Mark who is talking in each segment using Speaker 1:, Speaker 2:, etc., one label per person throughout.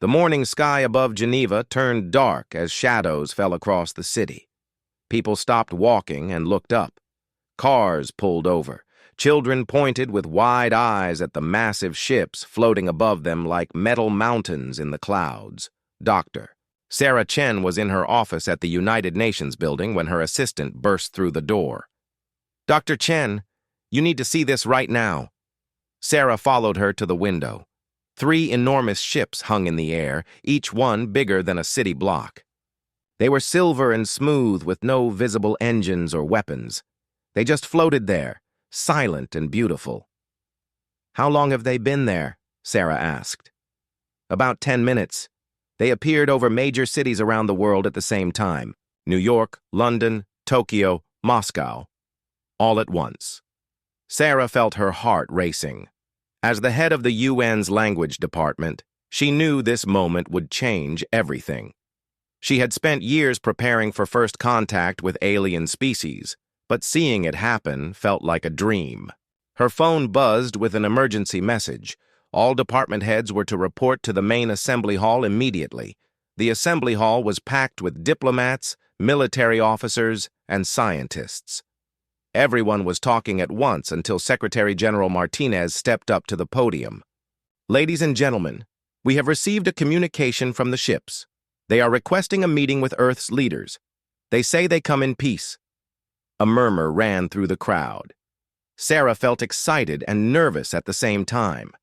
Speaker 1: The morning sky above Geneva turned dark as shadows fell across the city. People stopped walking and looked up. Cars pulled over. Children pointed with wide eyes at the massive ships floating above them like metal mountains in the clouds. Dr. Sarah Chen was in her office at the United Nations building when her assistant burst through the door. "Dr. Chen, you need to see this right now." Sarah followed her to the window. 3 enormous ships hung in the air, each one bigger than a city block. They were silver and smooth with no visible engines or weapons. They just floated there, silent and beautiful. "How long have they been there?" Sarah asked. "About 10 minutes. They appeared over major cities around the world at the same time: New York, London, Tokyo, Moscow. All at once." Sarah felt her heart racing. As the head of the UN's language department, she knew this moment would change everything. She had spent years preparing for first contact with alien species, but seeing it happen felt like a dream. Her phone buzzed with an emergency message. All department heads were to report to the main assembly hall immediately. The assembly hall was packed with diplomats, military officers, and scientists. Everyone was talking at once until Secretary General Martinez stepped up to the podium. "Ladies and gentlemen, we have received a communication from the ships. They are requesting a meeting with Earth's leaders. They say they come in peace." A murmur ran through the crowd. Sarah felt excited and nervous at the same time.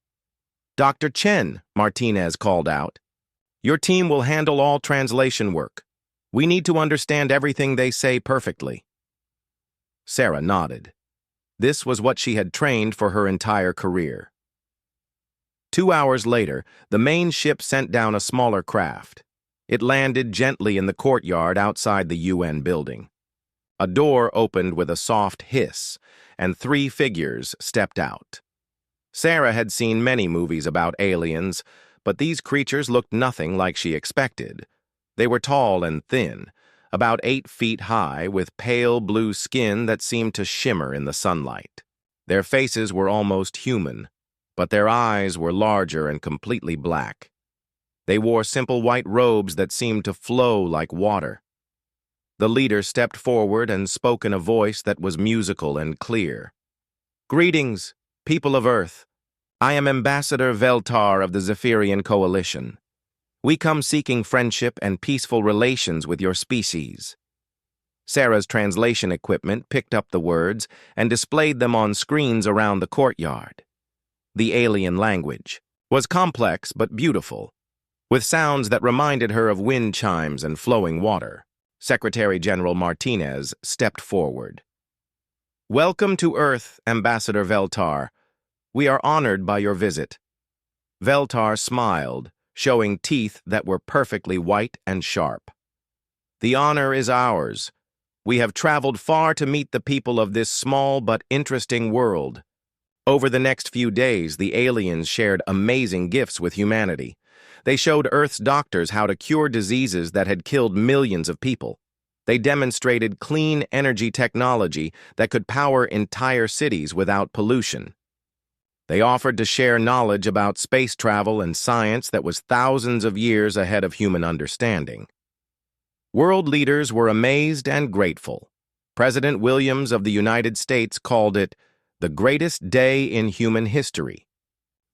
Speaker 1: "Dr. Chen," Martinez called out, "your team will handle all translation work. We need to understand everything they say perfectly." Sarah nodded. This was what she had trained for her entire career. 2 hours later, the main ship sent down a smaller craft. It landed gently in the courtyard outside the UN building. A door opened with a soft hiss, and 3 figures stepped out. Sarah had seen many movies about aliens, but these creatures looked nothing like she expected. They were tall and thin, about 8 feet high, with pale blue skin that seemed to shimmer in the sunlight. Their faces were almost human, but their eyes were larger and completely black. They wore simple white robes that seemed to flow like water. The leader stepped forward and spoke in a voice that was musical and clear. "Greetings, people of Earth. I am Ambassador Veltar of the Zephyrian Coalition. We come seeking friendship and peaceful relations with your species." Sarah's translation equipment picked up the words and displayed them on screens around the courtyard. The alien language was complex but beautiful, with sounds that reminded her of wind chimes and flowing water. Secretary General Martinez stepped forward. "Welcome to Earth, Ambassador Veltar. We are honored by your visit." Veltar smiled, showing teeth that were perfectly white and sharp. "The honor is ours. We have traveled far to meet the people of this small but interesting world." Over the next few days, the aliens shared amazing gifts with humanity. They showed Earth's doctors how to cure diseases that had killed millions of people. They demonstrated clean energy technology that could power entire cities without pollution. They offered to share knowledge about space travel and science that was thousands of years ahead of human understanding. World leaders were amazed and grateful. President Williams of the United States called it the greatest day in human history.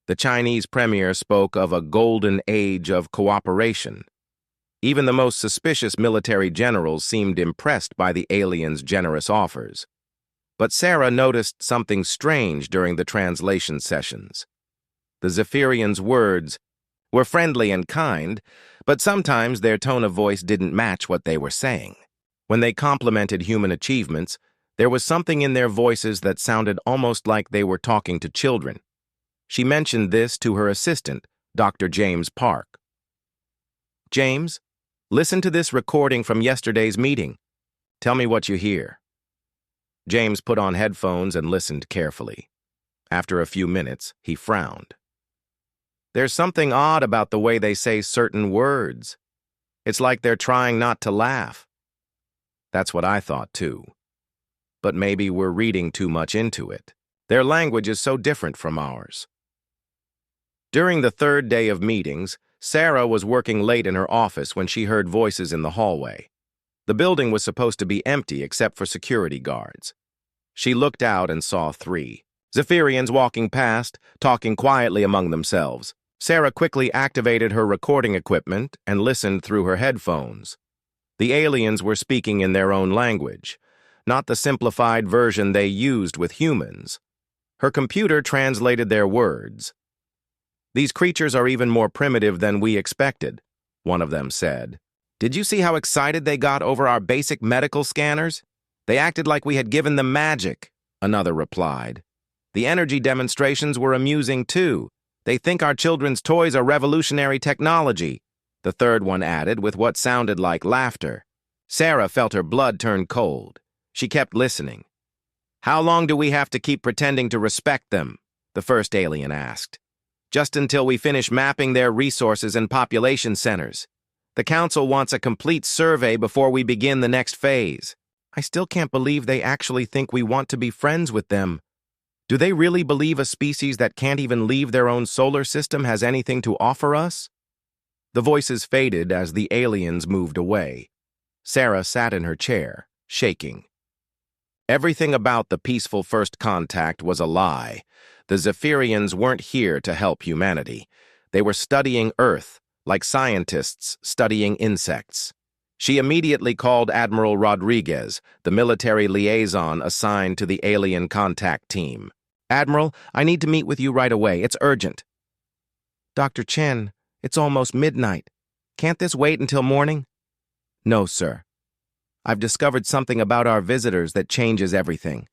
Speaker 1: The Chinese premier spoke of a golden age of cooperation. Even the most suspicious military generals seemed impressed by the aliens' generous offers. But Sarah noticed something strange during the translation sessions. The Zephyrians' words were friendly and kind, but sometimes their tone of voice didn't match what they were saying. When they complimented human achievements, there was something in their voices that sounded almost like they were talking to children. She mentioned this to her assistant, Dr. James Park. "James, listen to this recording from yesterday's meeting. Tell me what you hear." James put on headphones and listened carefully. After a few minutes, he frowned. "There's something odd about the way they say certain words. It's like they're trying not to laugh." That's what I thought too. But maybe we're reading too much into it. Their language is so different from ours. During the 3rd day of meetings, Sarah was working late in her office when she heard voices in the hallway. The building was supposed to be empty except for security guards. She looked out and saw 3 Zephyrians walking past, talking quietly among themselves. Sarah quickly activated her recording equipment and listened through her headphones. The aliens were speaking in their own language, not the simplified version they used with humans. Her computer translated their words. "These creatures are even more primitive than we expected," one of them said. "Did you see how excited they got over our basic medical scanners? They acted like we had given them magic," another replied. "The energy demonstrations were amusing too. They think our children's toys are revolutionary technology," the third one added with what sounded like laughter. Sarah felt her blood turn cold. She kept listening. "How long do we have to keep pretending to respect them?" the first alien asked. "Just until we finish mapping their resources and population centers. The council wants a complete survey before we begin the next phase. I still can't believe they actually think we want to be friends with them. Do they really believe a species that can't even leave their own solar system has anything to offer us?" The voices faded as the aliens moved away. Sarah sat in her chair, shaking. Everything about the peaceful first contact was a lie. The Zephyrians weren't here to help humanity. They were studying Earth, like scientists studying insects. She immediately called Admiral Rodriguez, the military liaison assigned to the alien contact team. "Admiral, I need to meet with you right away. It's urgent." "Dr. Chen, it's almost midnight. Can't this wait until morning?" "No, sir. I've discovered something about our visitors that changes everything."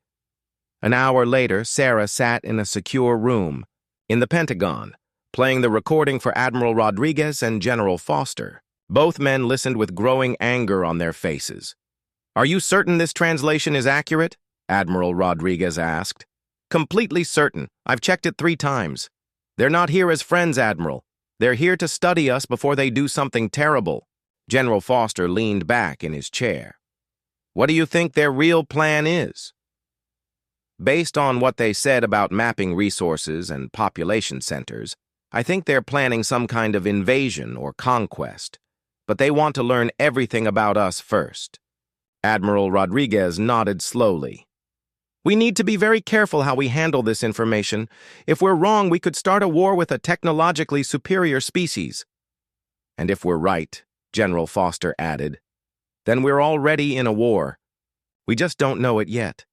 Speaker 1: An hour later, Sarah sat in a secure room in the Pentagon, playing the recording for Admiral Rodriguez and General Foster. Both men listened with growing anger on their faces. "Are you certain this translation is accurate?" Admiral Rodriguez asked. "Completely certain. I've checked it 3 times. They're not here as friends, Admiral. They're here to study us before they do something terrible." General Foster leaned back in his chair. "What do you think their real plan is?" "Based on what they said about mapping resources and population centers, I think they're planning some kind of invasion or conquest. But they want to learn everything about us first." Admiral Rodriguez nodded slowly. "We need to be very careful how we handle this information. If we're wrong, we could start a war with a technologically superior species." "And if we're right," General Foster added, "then we're already in a war. We just don't know it yet."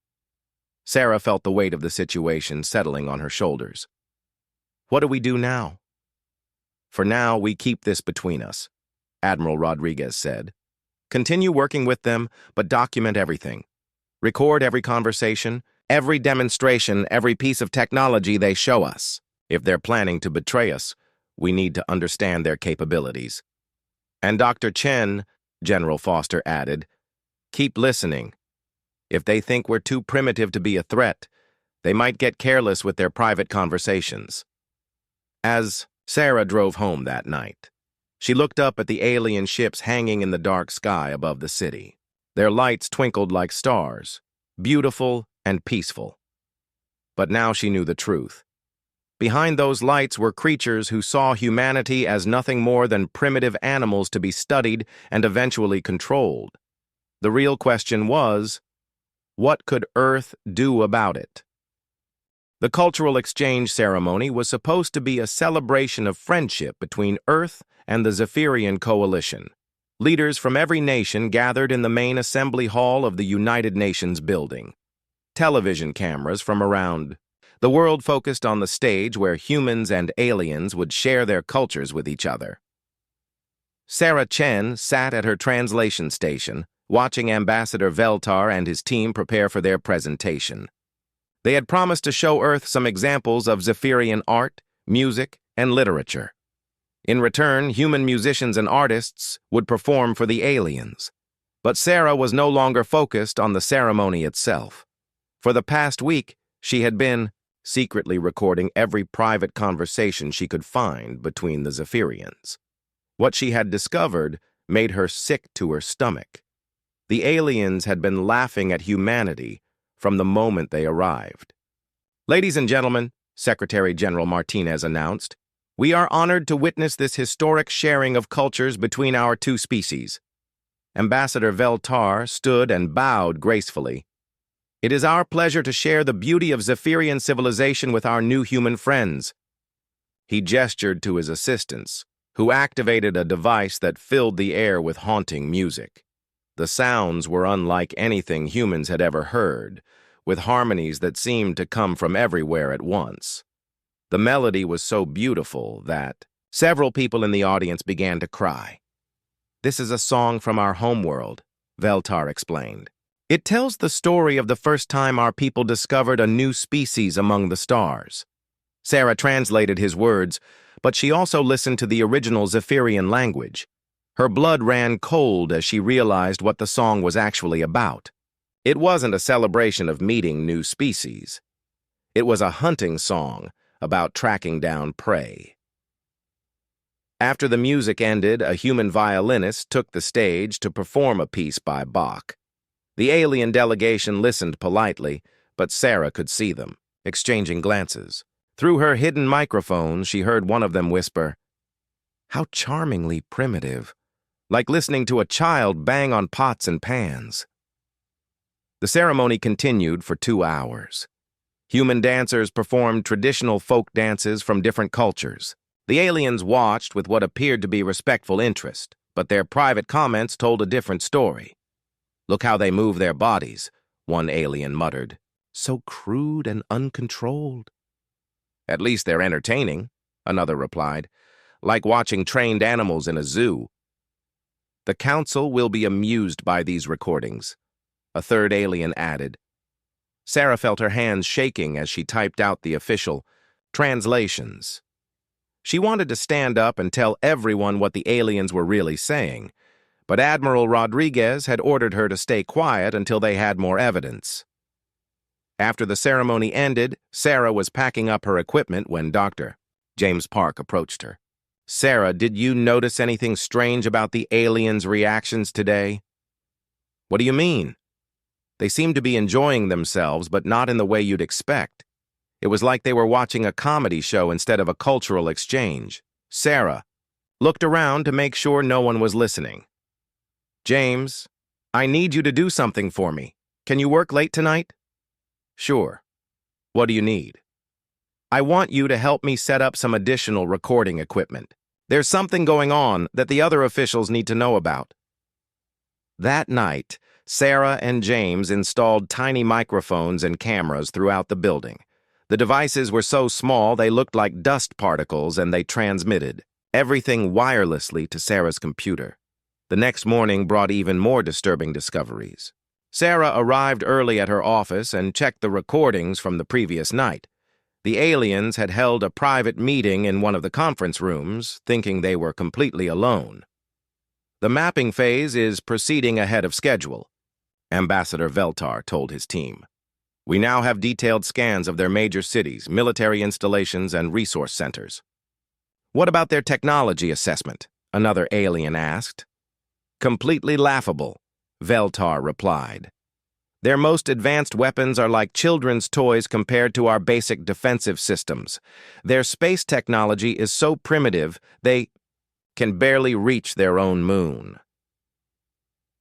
Speaker 1: Sarah felt the weight of the situation settling on her shoulders. "What do we do now?" "For now, we keep this between us," Admiral Rodriguez said. "Continue working with them, but document everything. Record every conversation, every demonstration, every piece of technology they show us. If they're planning to betray us, we need to understand their capabilities." "And Dr. Chen," General Foster added, "keep listening. If they think we're too primitive to be a threat, they might get careless with their private conversations." As Sarah drove home that night, she looked up at the alien ships hanging in the dark sky above the city. Their lights twinkled like stars, beautiful and peaceful. But now she knew the truth. Behind those lights were creatures who saw humanity as nothing more than primitive animals to be studied and eventually controlled. The real question was, what could Earth do about it? The cultural exchange ceremony was supposed to be a celebration of friendship between Earth and the Zephyrian coalition. Leaders from every nation gathered in the main assembly hall of the United Nations building. Television cameras from around the world focused on the stage where humans and aliens would share their cultures with each other. Sarah Chen sat at her translation station, watching Ambassador Veltar and his team prepare for their presentation. They had promised to show Earth some examples of Zephyrian art, music, and literature. In return, human musicians and artists would perform for the aliens. But Sarah was no longer focused on the ceremony itself. For the past week, she had been secretly recording every private conversation she could find between the Zephyrians. What she had discovered made her sick to her stomach. The aliens had been laughing at humanity from the moment they arrived. "Ladies and gentlemen," Secretary General Martinez announced, We are honored to witness this historic sharing of cultures between our two species. Ambassador Veltar stood and bowed gracefully. It is our pleasure to share the beauty of Zephyrian civilization with our new human friends. He gestured to his assistants, who activated a device that filled the air with haunting music. The sounds were unlike anything humans had ever heard, with harmonies that seemed to come from everywhere at once. The melody was so beautiful that several people in the audience began to cry. "This is a song from our homeworld," Veltar explained. "It tells the story of the first time our people discovered a new species among the stars." Sarah translated his words, but she also listened to the original Zephyrian language. Her blood ran cold as she realized what the song was actually about. It wasn't a celebration of meeting new species. It was a hunting song about tracking down prey. After the music ended, a human violinist took the stage to perform a piece by Bach. The alien delegation listened politely, but Sarah could see them, exchanging glances. Through her hidden microphone, she heard one of them whisper, "How charmingly primitive, like listening to a child bang on pots and pans." The ceremony continued for 2 hours. Human dancers performed traditional folk dances from different cultures. The aliens watched with what appeared to be respectful interest, but their private comments told a different story. "Look how they move their bodies," one alien muttered. "So crude and uncontrolled." "At least they're entertaining," another replied, "like watching trained animals in a zoo." "The council will be amused by these recordings," a third alien added. Sarah felt her hands shaking as she typed out the official translations. She wanted to stand up and tell everyone what the aliens were really saying, but Admiral Rodriguez had ordered her to stay quiet until they had more evidence. After the ceremony ended, Sarah was packing up her equipment when Dr. James Park approached her. "Sarah, did you notice anything strange about the aliens' reactions today?" "What do you mean?" "They seemed to be enjoying themselves, but not in the way you'd expect. It was like they were watching a comedy show instead of a cultural exchange." Sarah looked around to make sure no one was listening. "James, I need you to do something for me. Can you work late tonight?" "Sure. What do you need?" "I want you to help me set up some additional recording equipment. There's something going on that the other officials need to know about." That night, Sarah and James installed tiny microphones and cameras throughout the building. The devices were so small they looked like dust particles, and they transmitted everything wirelessly to Sarah's computer. The next morning brought even more disturbing discoveries. Sarah arrived early at her office and checked the recordings from the previous night. The aliens had held a private meeting in one of the conference rooms, thinking they were completely alone. "The mapping phase is proceeding ahead of schedule," Ambassador Veltar told his team. "We now have detailed scans of their major cities, military installations, and resource centers." "What about their technology assessment?" another alien asked. "Completely laughable," Veltar replied. "Their most advanced weapons are like children's toys compared to our basic defensive systems. Their space technology is so primitive, they can barely reach their own moon."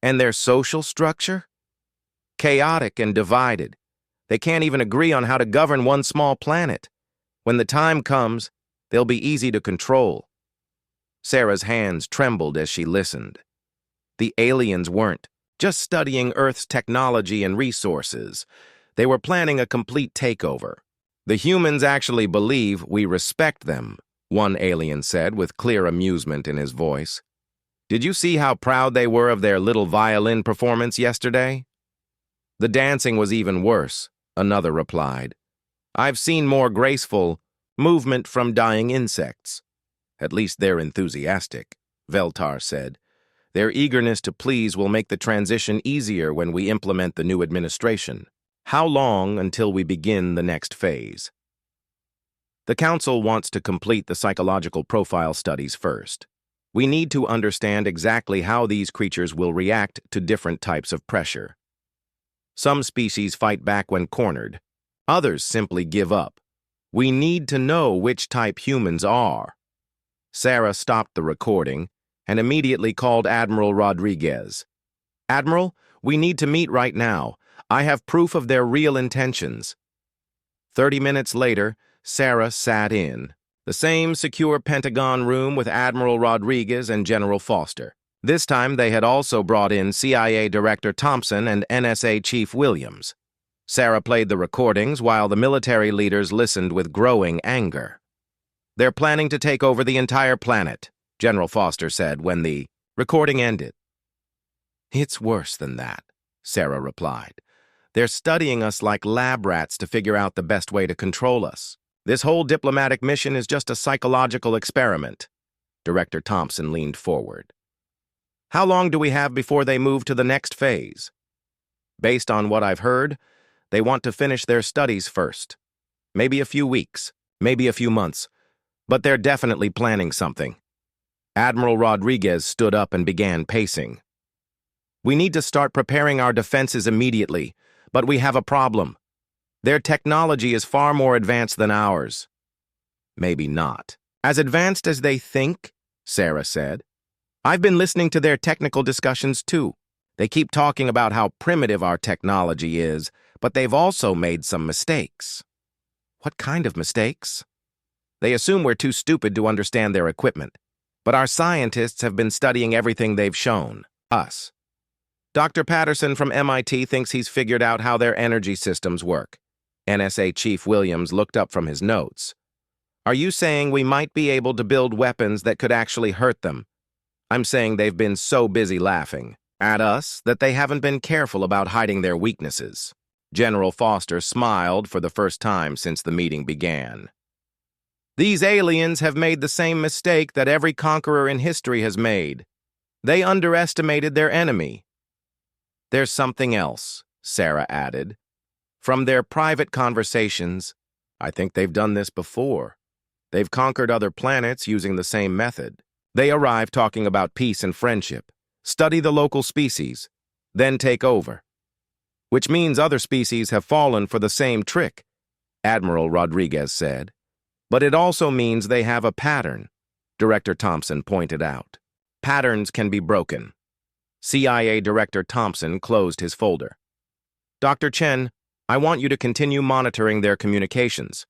Speaker 1: "And their social structure? Chaotic and divided. They can't even agree on how to govern one small planet. When the time comes, they'll be easy to control." Sarah's hands trembled as she listened. The aliens weren't just studying Earth's technology and resources. They were planning a complete takeover. "The humans actually believe we respect them," one alien said with clear amusement in his voice. "Did you see how proud they were of their little violin performance yesterday?" "The dancing was even worse," another replied. "I've seen more graceful movement from dying insects." "At least they're enthusiastic," Veltar said. "Their eagerness to please will make the transition easier when we implement the new administration. How long until we begin the next phase?" "The Council wants to complete the psychological profile studies first. We need to understand exactly how these creatures will react to different types of pressure. Some species fight back when cornered. Others simply give up. We need to know which type humans are." Sarah stopped the recording and immediately called Admiral Rodriguez. "Admiral, we need to meet right now. I have proof of their real intentions." 30 minutes later, Sarah sat in the same secure Pentagon room with Admiral Rodriguez and General Foster. This time, they had also brought in CIA Director Thompson and NSA Chief Williams. Sarah played the recordings while the military leaders listened with growing anger. "They're planning to take over the entire planet," General Foster said when the recording ended. "It's worse than that," Sarah replied. "They're studying us like lab rats to figure out the best way to control us. This whole diplomatic mission is just a psychological experiment." Director Thompson leaned forward. "How long do we have before they move to the next phase?" "Based on what I've heard, they want to finish their studies first. Maybe a few weeks, maybe a few months, but they're definitely planning something." Admiral Rodriguez stood up and began pacing. "We need to start preparing our defenses immediately, but we have a problem. Their technology is far more advanced than ours." "Maybe not. As advanced as they think," Sarah said. "I've been listening to their technical discussions too. They keep talking about how primitive our technology is, but they've also made some mistakes." "What kind of mistakes?" "They assume we're too stupid to understand their equipment, but our scientists have been studying everything they've shown us. Dr. Patterson from MIT thinks he's figured out how their energy systems work." NSA Chief Williams looked up from his notes. "Are you saying we might be able to build weapons that could actually hurt them?" "I'm saying they've been so busy laughing at us that they haven't been careful about hiding their weaknesses." General Foster smiled for the first time since the meeting began. "These aliens have made the same mistake that every conqueror in history has made. They underestimated their enemy." "There's something else," Sarah added. "From their private conversations, I think they've done this before. They've conquered other planets using the same method. They arrive talking about peace and friendship, study the local species, then take over. Which means other species have fallen for the same trick," Admiral Rodriguez said. "But it also means they have a pattern," Director Thompson pointed out. "Patterns can be broken." CIA Director Thompson closed his folder. "Dr. Chen, I want you to continue monitoring their communications.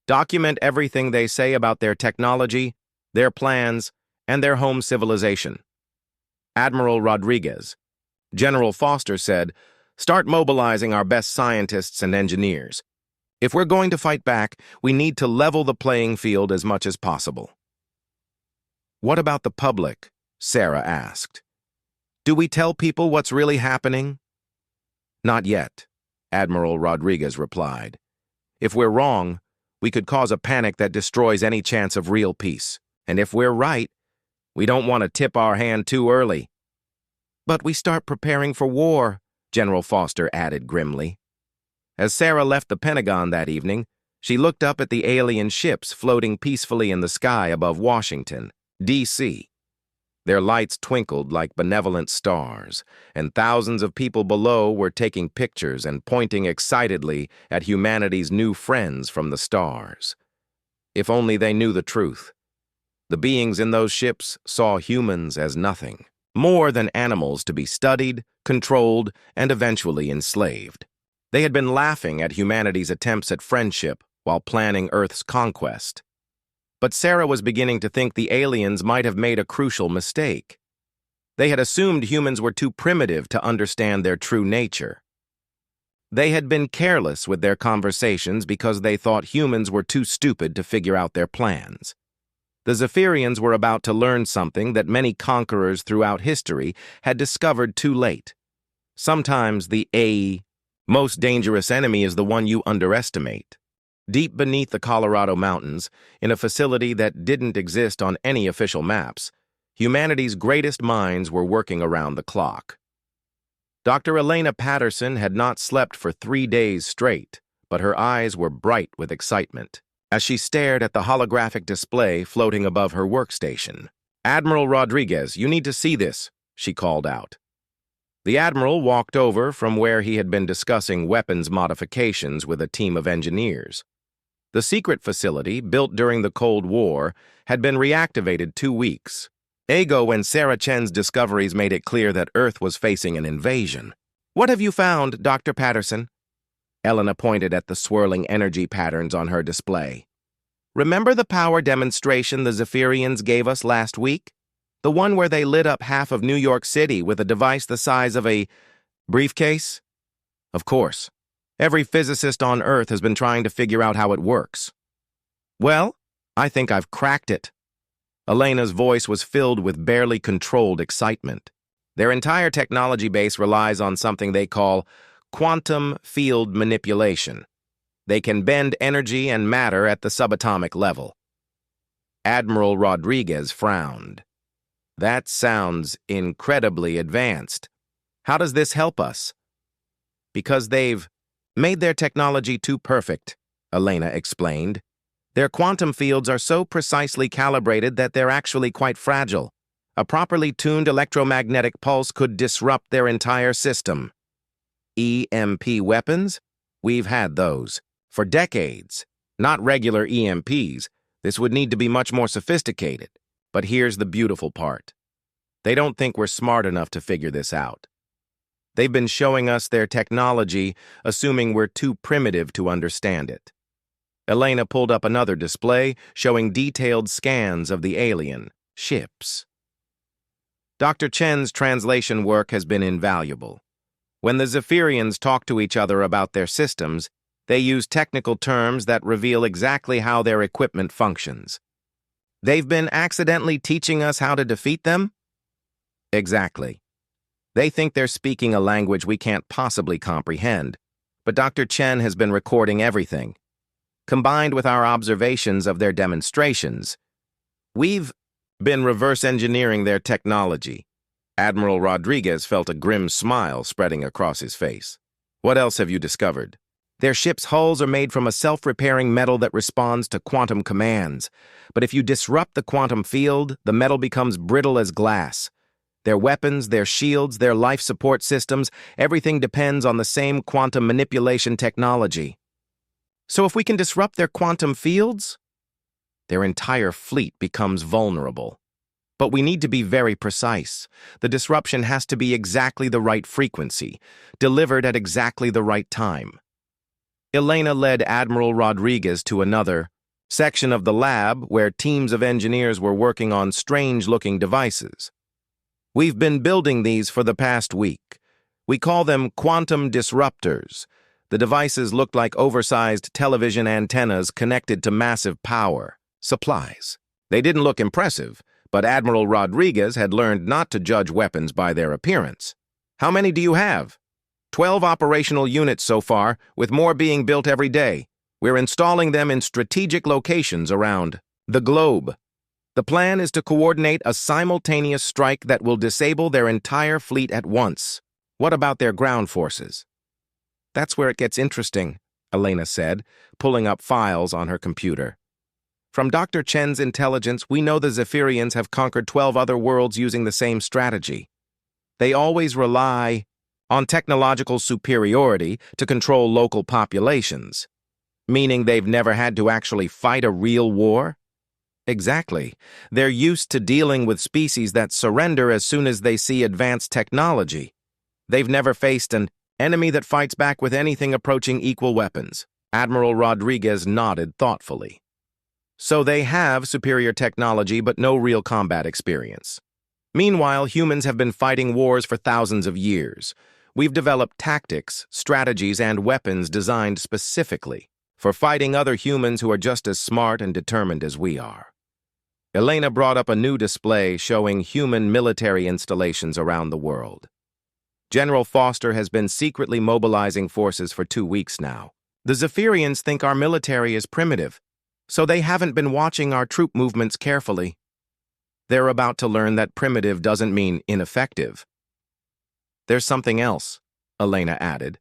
Speaker 1: Document everything they say about their technology, their plans, and their home civilization." Admiral Rodriguez. General Foster said, "Start mobilizing our best scientists and engineers. If we're going to fight back, we need to level the playing field as much as possible." "What about the public?" Sarah asked. "Do we tell people what's really happening?" "Not yet," Admiral Rodriguez replied. "If we're wrong, we could cause a panic that destroys any chance of real peace. And if we're right, we don't want to tip our hand too early." "But we start preparing for war," General Foster added grimly. As Sarah left the Pentagon that evening, she looked up at the alien ships floating peacefully in the sky above Washington, D.C. Their lights twinkled like benevolent stars, and thousands of people below were taking pictures and pointing excitedly at humanity's new friends from the stars. If only they knew the truth. The beings in those ships saw humans as nothing, more than animals to be studied, controlled, and eventually enslaved. They had been laughing at humanity's attempts at friendship while planning Earth's conquest. But Sarah was beginning to think the aliens might have made a crucial mistake. They had assumed humans were too primitive to understand their true nature. They had been careless with their conversations because they thought humans were too stupid to figure out their plans. The Zephyrians were about to learn something that many conquerors throughout history had discovered too late. Sometimes the most dangerous enemy is the one you underestimate. Deep beneath the Colorado Mountains, in a facility that didn't exist on any official maps, humanity's greatest minds were working around the clock. Dr. Elena Patterson had not slept for 3 days straight, but her eyes were bright with excitement as she stared at the holographic display floating above her workstation. "Admiral Rodriguez, you need to see this," she called out. The Admiral walked over from where he had been discussing weapons modifications with a team of engineers. The secret facility, built during the Cold War, had been reactivated 2 weeks. Ego and Sarah Chen's discoveries made it clear that Earth was facing an invasion. "What have you found, Dr. Patterson?" Elena pointed at the swirling energy patterns on her display. "Remember the power demonstration the Zephyrians gave us last week? The one where they lit up half of New York City with a device the size of a briefcase?" "Of course. Every physicist on Earth has been trying to figure out how it works." "Well, I think I've cracked it." Elena's voice was filled with barely controlled excitement. Their entire technology base relies on something they call quantum field manipulation. They can bend energy and matter at the subatomic level. Admiral Rodriguez frowned. "That sounds incredibly advanced. How does this help us?" "Because they've made their technology too perfect," Elena explained. "Their quantum fields are so precisely calibrated that they're actually quite fragile. A properly tuned electromagnetic pulse could disrupt their entire system." "EMP weapons? We've had those. For decades. Not regular EMPs. This would need to be much more sophisticated. But here's the beautiful part. They don't think we're smart enough to figure this out. They've been showing us their technology, assuming we're too primitive to understand it." Elena pulled up another display, showing detailed scans of the alien ships. Dr. Chen's translation work has been invaluable. When the Zephyrians talk to each other about their systems, they use technical terms that reveal exactly how their equipment functions. "They've been accidentally teaching us how to defeat them?" "Exactly. They think they're speaking a language we can't possibly comprehend, but Dr. Chen has been recording everything. Combined with our observations of their demonstrations, we've been reverse engineering their technology." Admiral Rodriguez felt a grim smile spreading across his face. "What else have you discovered?" "Their ships' hulls are made from a self-repairing metal that responds to quantum commands. But if you disrupt the quantum field, the metal becomes brittle as glass. Their weapons, their shields, their life support systems, everything depends on the same quantum manipulation technology. So if we can disrupt their quantum fields, their entire fleet becomes vulnerable. But we need to be very precise. The disruption has to be exactly the right frequency, delivered at exactly the right time." Elena led Admiral Rodriguez to another section of the lab where teams of engineers were working on strange-looking devices. "We've been building these for the past week. We call them quantum disruptors. The devices looked like oversized television antennas connected to massive power supplies. They didn't look impressive, but Admiral Rodriguez had learned not to judge weapons by their appearance. "How many do you have?" 12 operational units so far, with more being built every day. We're installing them in strategic locations around the globe. The plan is to coordinate a simultaneous strike that will disable their entire fleet at once." "What about their ground forces?" "That's where it gets interesting," Elena said, pulling up files on her computer. "From Dr. Chen's intelligence, we know the Zephyrians have conquered 12 other worlds using the same strategy. They always rely on technological superiority to control local populations, meaning they've never had to actually fight a real war." "Exactly. They're used to dealing with species that surrender as soon as they see advanced technology. They've never faced an enemy that fights back with anything approaching equal weapons." Admiral Rodriguez nodded thoughtfully. "So they have superior technology but no real combat experience. Meanwhile, humans have been fighting wars for thousands of years. We've developed tactics, strategies, and weapons designed specifically for fighting other humans who are just as smart and determined as we are." Elena brought up a new display showing human military installations around the world. General Foster has been secretly mobilizing forces for 2 weeks now. The Zephyrians think our military is primitive, so they haven't been watching our troop movements carefully. They're about to learn that primitive doesn't mean ineffective. "There's something else," Elena added.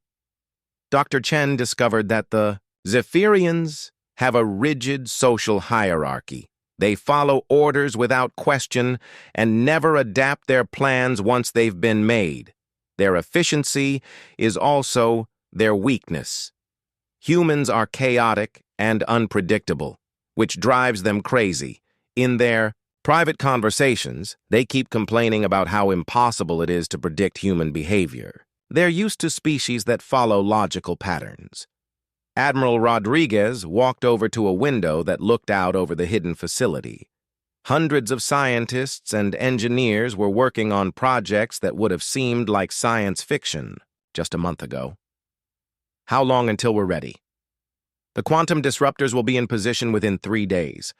Speaker 1: Dr. Chen discovered that the Zephyrians have a rigid social hierarchy. They follow orders without question and never adapt their plans once they've been made. Their efficiency is also their weakness. Humans are chaotic and unpredictable, which drives them crazy. In their private conversations, they keep complaining about how impossible it is to predict human behavior. They're used to species that follow logical patterns. Admiral Rodriguez walked over to a window that looked out over the hidden facility. Hundreds of scientists and engineers were working on projects that would have seemed like science fiction just a month ago. How long until we're ready? The quantum disruptors will be in position within 3 days.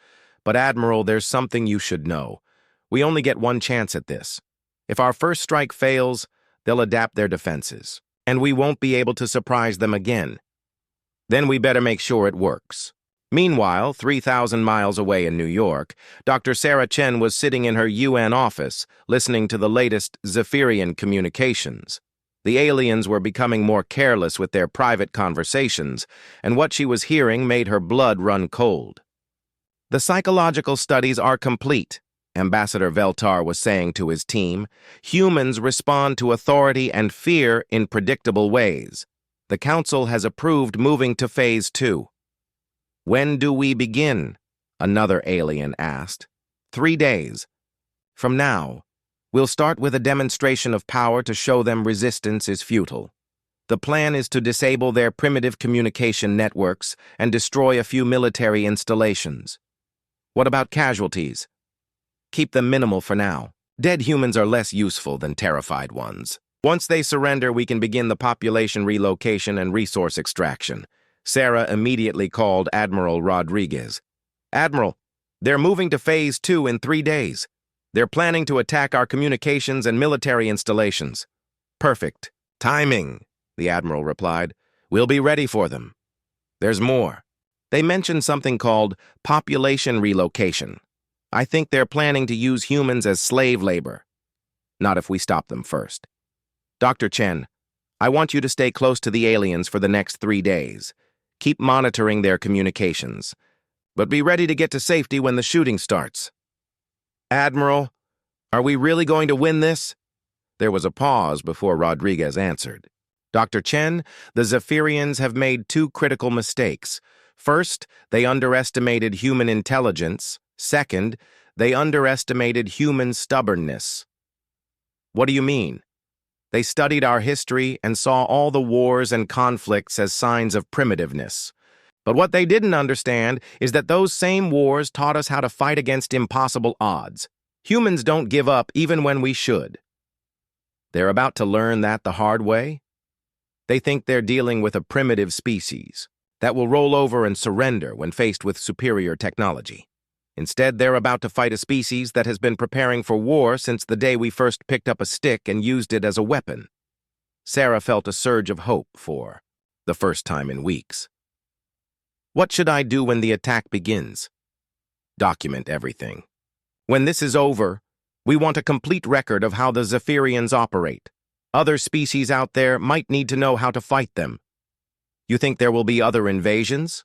Speaker 1: But Admiral, there's something you should know. We only get one chance at this. If our first strike fails, they'll adapt their defenses, and we won't be able to surprise them again. Then we better make sure it works. Meanwhile, 3,000 miles away in New York, Dr. Sarah Chen was sitting in her UN office, listening to the latest Zephyrian communications. The aliens were becoming more careless with their private conversations, and what she was hearing made her blood run cold. The psychological studies are complete, Ambassador Veltar was saying to his team. Humans respond to authority and fear in predictable ways. The Council has approved moving to Phase 2. When do we begin? Another alien asked. 3 days. From now, we'll start with a demonstration of power to show them resistance is futile. The plan is to disable their primitive communication networks and destroy a few military installations. What about casualties? Keep them minimal for now. Dead humans are less useful than terrified ones. Once they surrender, we can begin the population relocation and resource extraction. Sarah immediately called Admiral Rodriguez. Admiral, they're moving to Phase 2 in 3 days. They're planning to attack our communications and military installations. Perfect. Timing, the Admiral replied. We'll be ready for them. There's more. They mentioned something called population relocation. I think they're planning to use humans as slave labor. Not if we stop them first. Dr. Chen, I want you to stay close to the aliens for the next 3 days. Keep monitoring their communications. But be ready to get to safety when the shooting starts. Admiral, are we really going to win this? There was a pause before Rodriguez answered. Dr. Chen, the Zephyrians have made 2 critical mistakes. First, they underestimated human intelligence. Second, they underestimated human stubbornness. What do you mean? They studied our history and saw all the wars and conflicts as signs of primitiveness. But what they didn't understand is that those same wars taught us how to fight against impossible odds. Humans don't give up even when we should. They're about to learn that the hard way. They think they're dealing with a primitive species that will roll over and surrender when faced with superior technology. Instead, they're about to fight a species that has been preparing for war since the day we first picked up a stick and used it as a weapon. Sarah felt a surge of hope for the first time in weeks. What should I do when the attack begins? Document everything. When this is over, we want a complete record of how the Zephyrians operate. Other species out there might need to know how to fight them. You think there will be other invasions?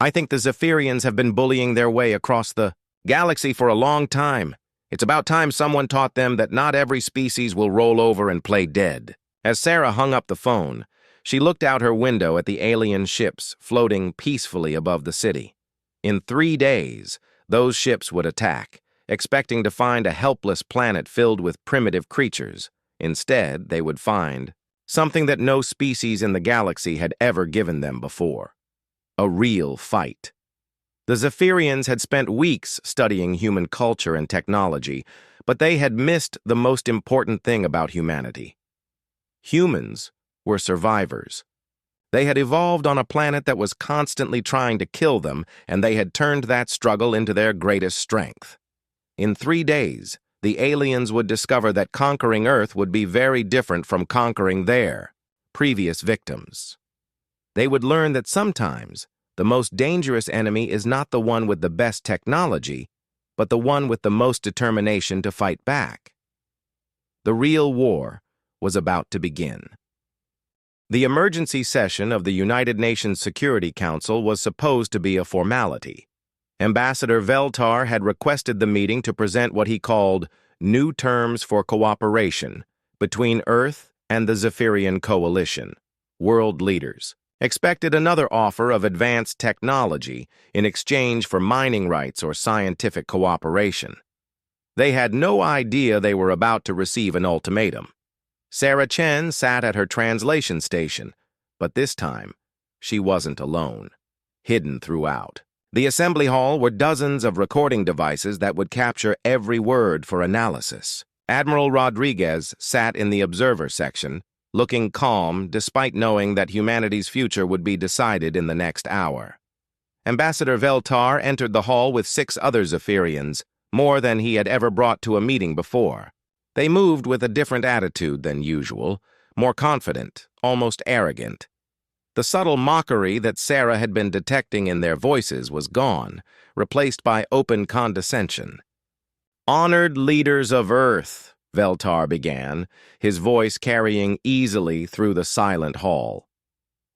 Speaker 1: I think the Zephyrians have been bullying their way across the galaxy for a long time. It's about time someone taught them that not every species will roll over and play dead. As Sarah hung up the phone, she looked out her window at the alien ships floating peacefully above the city. In 3 days, those ships would attack, expecting to find a helpless planet filled with primitive creatures. Instead, they would find something that no species in the galaxy had ever given them before. A real fight. The Zephyrians had spent weeks studying human culture and technology, but they had missed the most important thing about humanity. Humans were survivors. They had evolved on a planet that was constantly trying to kill them, and they had turned that struggle into their greatest strength. In 3 days, the aliens would discover that conquering Earth would be very different from conquering their previous victims. They would learn that sometimes the most dangerous enemy is not the one with the best technology, but the one with the most determination to fight back. The real war was about to begin. The emergency session of the United Nations Security Council was supposed to be a formality. Ambassador Veltar had requested the meeting to present what he called new terms for cooperation between Earth and the Zephyrian coalition, world leaders. expected another offer of advanced technology in exchange for mining rights or scientific cooperation. They had no idea they were about to receive an ultimatum. Sarah Chen sat at her translation station, but this time, she wasn't alone. Hidden throughout the assembly hall were dozens of recording devices that would capture every word for analysis. Admiral Rodriguez sat in the observer section, looking calm despite knowing that humanity's future would be decided in the next hour. Ambassador Veltar entered the hall with 6 other Zephyrians, more than he had ever brought to a meeting before. They moved with a different attitude than usual, more confident, almost arrogant. The subtle mockery that Sarah had been detecting in their voices was gone, replaced by open condescension. "Honored leaders of Earth," Veltar began, his voice carrying easily through the silent hall.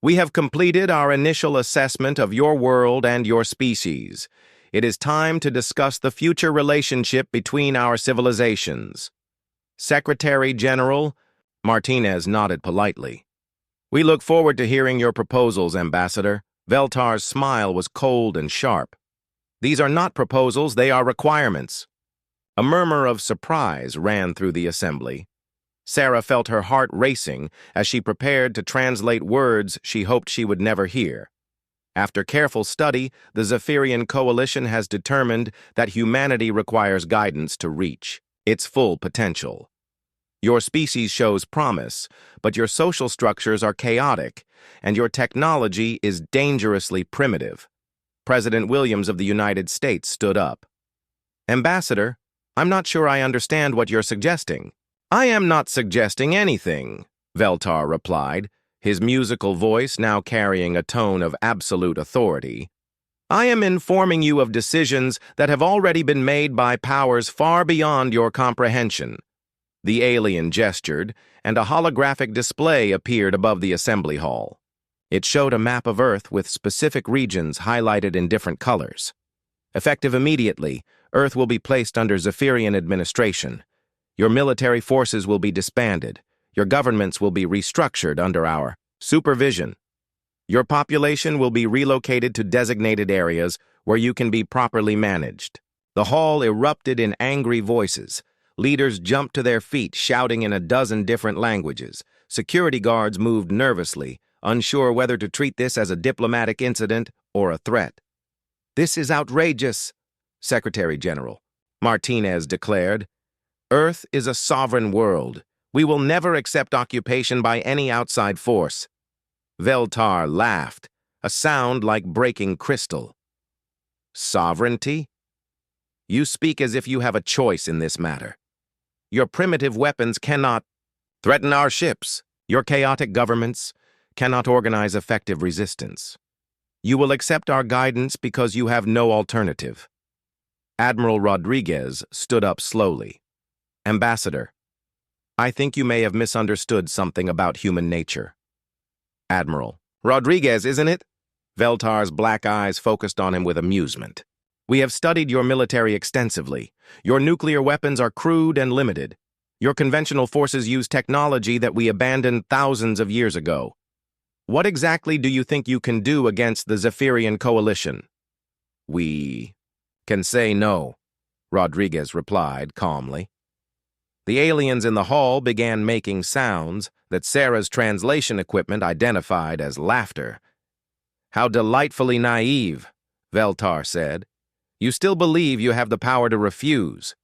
Speaker 1: "We have completed our initial assessment of your world and your species. It is time to discuss the future relationship between our civilizations." Secretary General Martinez nodded politely. "We look forward to hearing your proposals, Ambassador." Veltar's smile was cold and sharp. "These are not proposals, they are requirements." A murmur of surprise ran through the assembly. Sarah felt her heart racing as she prepared to translate words she hoped she would never hear. After careful study, the Zephyrian Coalition has determined that humanity requires guidance to reach its full potential. Your species shows promise, but your social structures are chaotic, and your technology is dangerously primitive. President Williams of the United States stood up. "Ambassador, I'm not sure I understand what you're suggesting." "I am not suggesting anything," Veltar replied, his musical voice now carrying a tone of absolute authority. "I am informing you of decisions that have already been made by powers far beyond your comprehension." The alien gestured, and a holographic display appeared above the assembly hall. It showed a map of Earth with specific regions highlighted in different colors. "Effective immediately, Earth will be placed under Zephyrian administration. Your military forces will be disbanded. Your governments will be restructured under our supervision. Your population will be relocated to designated areas where you can be properly managed." The hall erupted in angry voices. Leaders jumped to their feet, shouting in a dozen different languages. Security guards moved nervously, unsure whether to treat this as a diplomatic incident or a threat. "This is outrageous," Secretary General Martinez declared. "Earth is a sovereign world. We will never accept occupation by any outside force." Veltar laughed, a sound like breaking crystal. "Sovereignty? You speak as if you have a choice in this matter. Your primitive weapons cannot threaten our ships. Your chaotic governments cannot organize effective resistance. You will accept our guidance because you have no alternative." Admiral Rodriguez stood up slowly. "Ambassador, I think you may have misunderstood something about human nature." "Admiral Rodriguez, isn't it?" Veltar's black eyes focused on him with amusement. "We have studied your military extensively. Your nuclear weapons are crude and limited. Your conventional forces use technology that we abandoned thousands of years ago. What exactly do you think you can do against the Zephyrian Coalition?" "We can say no," Rodriguez replied calmly. The aliens in the hall began making sounds that Sarah's translation equipment identified as laughter. "How delightfully naive," Veltar said. "You still believe you have the power to refuse."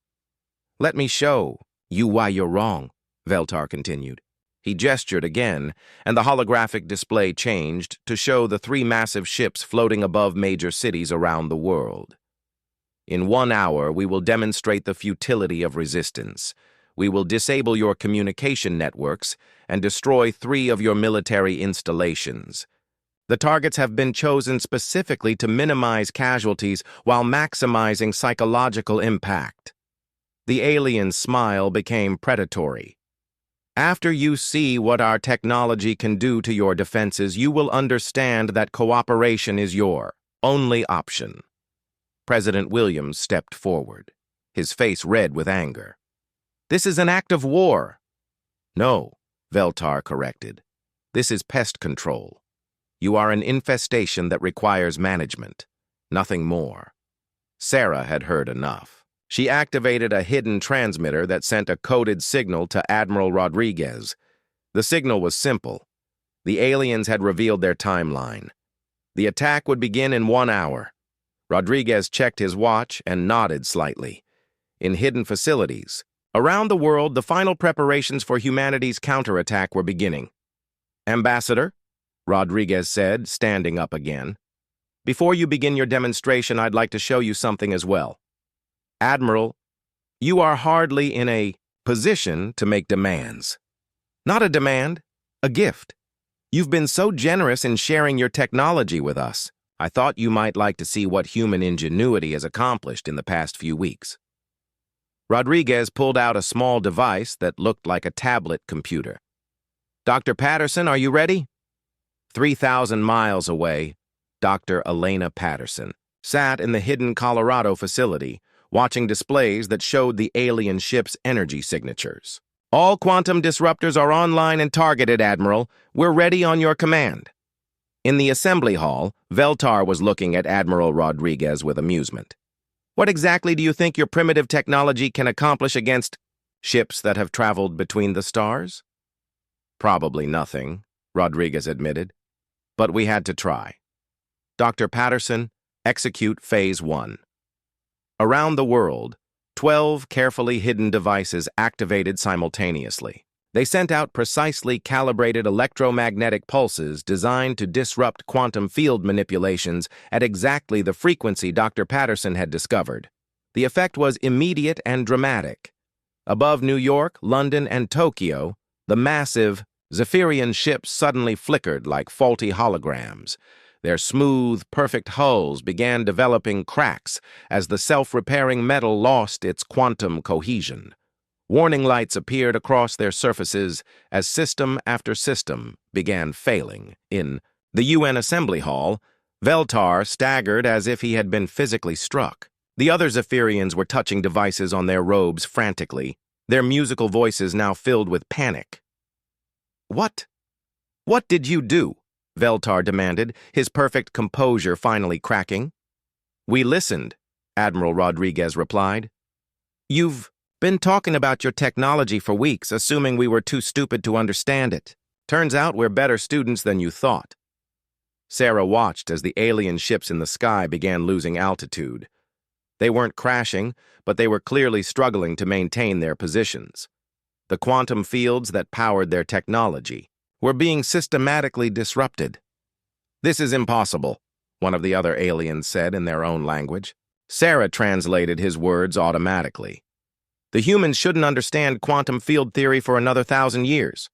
Speaker 1: "Let me show you why you're wrong," Veltar continued. He gestured again, and the holographic display changed to show the 3 massive ships floating above major cities around the world. "In 1 hour, we will demonstrate the futility of resistance. We will disable your communication networks and destroy 3 of your military installations. The targets have been chosen specifically to minimize casualties while maximizing psychological impact." The alien's smile became predatory. "After you see what our technology can do to your defenses, you will understand that cooperation is your only option." President Williams stepped forward, his face red with anger. "This is an act of war." "No," Veltar corrected. "This is pest control. You are an infestation that requires management. Nothing more. Sarah had heard enough. She activated a hidden transmitter that sent a coded signal to Admiral Rodriguez. The signal was simple. The aliens had revealed their timeline. The attack would begin in 1 hour. Rodriguez checked his watch and nodded slightly. In hidden facilities, around the world, the final preparations for humanity's counterattack were beginning. "Ambassador," Rodriguez said, standing up again. "Before you begin your demonstration, I'd like to show you something as well. Admiral, you are hardly in a position to make demands. Not a demand, a gift. You've been so generous in sharing your technology with us. I thought you might like to see what human ingenuity has accomplished in the past few weeks." Rodriguez pulled out a small device that looked like a tablet computer. "Dr. Patterson, are you ready?" 3,000 miles away, Dr. Elena Patterson sat in the hidden Colorado facility, watching displays that showed the alien ship's energy signatures. "All quantum disruptors are online and targeted, Admiral. We're ready on your command." In the assembly hall, Veltar was looking at Admiral Rodriguez with amusement. "What exactly do you think your primitive technology can accomplish against ships that have traveled between the stars?" "Probably nothing," Rodriguez admitted. "But we had to try." Dr. Patterson, execute Phase 1. Around the world, 12 carefully hidden devices activated simultaneously. They sent out precisely calibrated electromagnetic pulses designed to disrupt quantum field manipulations at exactly the frequency Dr. Patterson had discovered. The effect was immediate and dramatic. Above New York, London, and Tokyo, the massive Zephyrian ships suddenly flickered like faulty holograms. Their smooth, perfect hulls began developing cracks as the self-repairing metal lost its quantum cohesion. Warning lights appeared across their surfaces as system after system began failing. In the UN Assembly Hall, Veltar staggered as if he had been physically struck. The other Zephyrians were touching devices on their robes frantically, their musical voices now filled with panic. "What did you do?" Veltar demanded, his perfect composure finally cracking. "We listened," Admiral Rodriguez replied. "You've been talking about your technology for weeks, assuming we were too stupid to understand it. Turns out we're better students than you thought." Sarah watched as the alien ships in the sky began losing altitude. They weren't crashing, but they were clearly struggling to maintain their positions. The quantum fields that powered their technology were being systematically disrupted. "This is impossible," one of the other aliens said in their own language. Sarah translated his words automatically. "The humans shouldn't understand quantum field theory for another 1,000 years."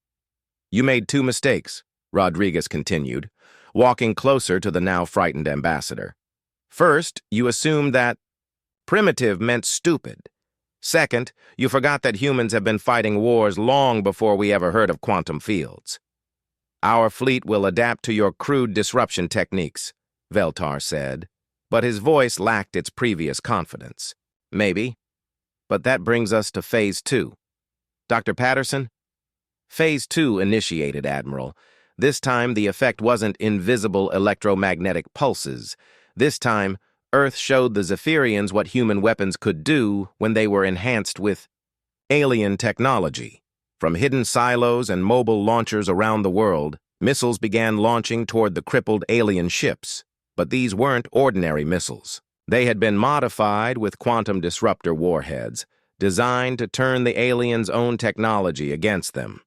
Speaker 1: "You made 2 mistakes," Rodriguez continued, walking closer to the now frightened ambassador. "First, you assumed that primitive meant stupid. Second, you forgot that humans have been fighting wars long before we ever heard of quantum fields." "Our fleet will adapt to your crude disruption techniques," Veltar said, but his voice lacked its previous confidence. "Maybe. But that brings us to Phase 2. Dr. Patterson?" "Phase 2 initiated, Admiral. This time the effect wasn't invisible electromagnetic pulses. This time, Earth showed the Zephyrians what human weapons could do when they were enhanced with alien technology. From hidden silos and mobile launchers around the world, missiles began launching toward the crippled alien ships. But these weren't ordinary missiles. They had been modified with quantum disruptor warheads, designed to turn the aliens' own technology against them.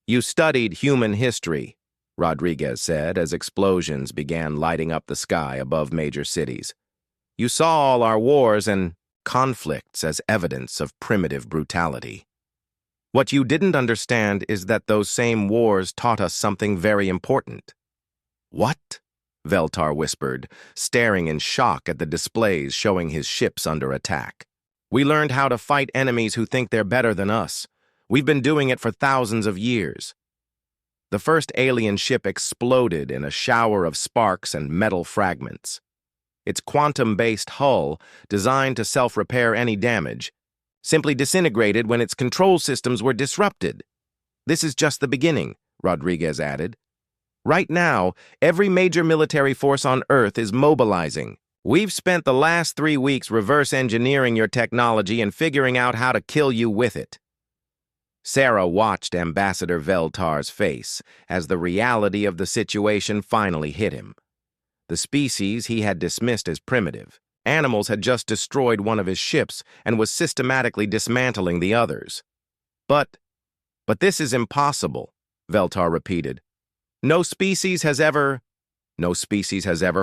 Speaker 1: "You studied human history," Rodriguez said as explosions began lighting up the sky above major cities. "You saw all our wars and conflicts as evidence of primitive brutality. What you didn't understand is that those same wars taught us something very important." "What?" Veltar whispered, staring in shock at the displays showing his ships under attack. "We learned how to fight enemies who think they're better than us. We've been doing it for thousands of years." The first alien ship exploded in a shower of sparks and metal fragments. Its quantum-based hull, designed to self-repair any damage, simply disintegrated when its control systems were disrupted. "This is just the beginning," Rodriguez added. Right now, every major military force on Earth is mobilizing. We've spent the last 3 weeks reverse engineering your technology and figuring out how to kill you with it. Sarah watched Ambassador Veltar's face as the reality of the situation finally hit him. The species he had dismissed as primitive. Animals had just destroyed one of his ships and was systematically dismantling the others. But this is impossible, Veltar repeated. No species has ever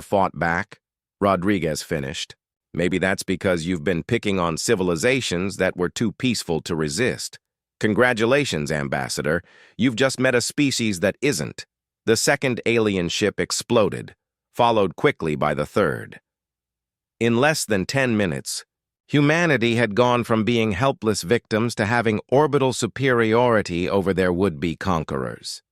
Speaker 1: fought back, Rodriguez finished. Maybe that's because you've been picking on civilizations that were too peaceful to resist. Congratulations, Ambassador. You've just met a species that isn't. The second alien ship exploded, followed quickly by the third. In less than 10 minutes, humanity had gone from being helpless victims to having orbital superiority over their would-be conquerors.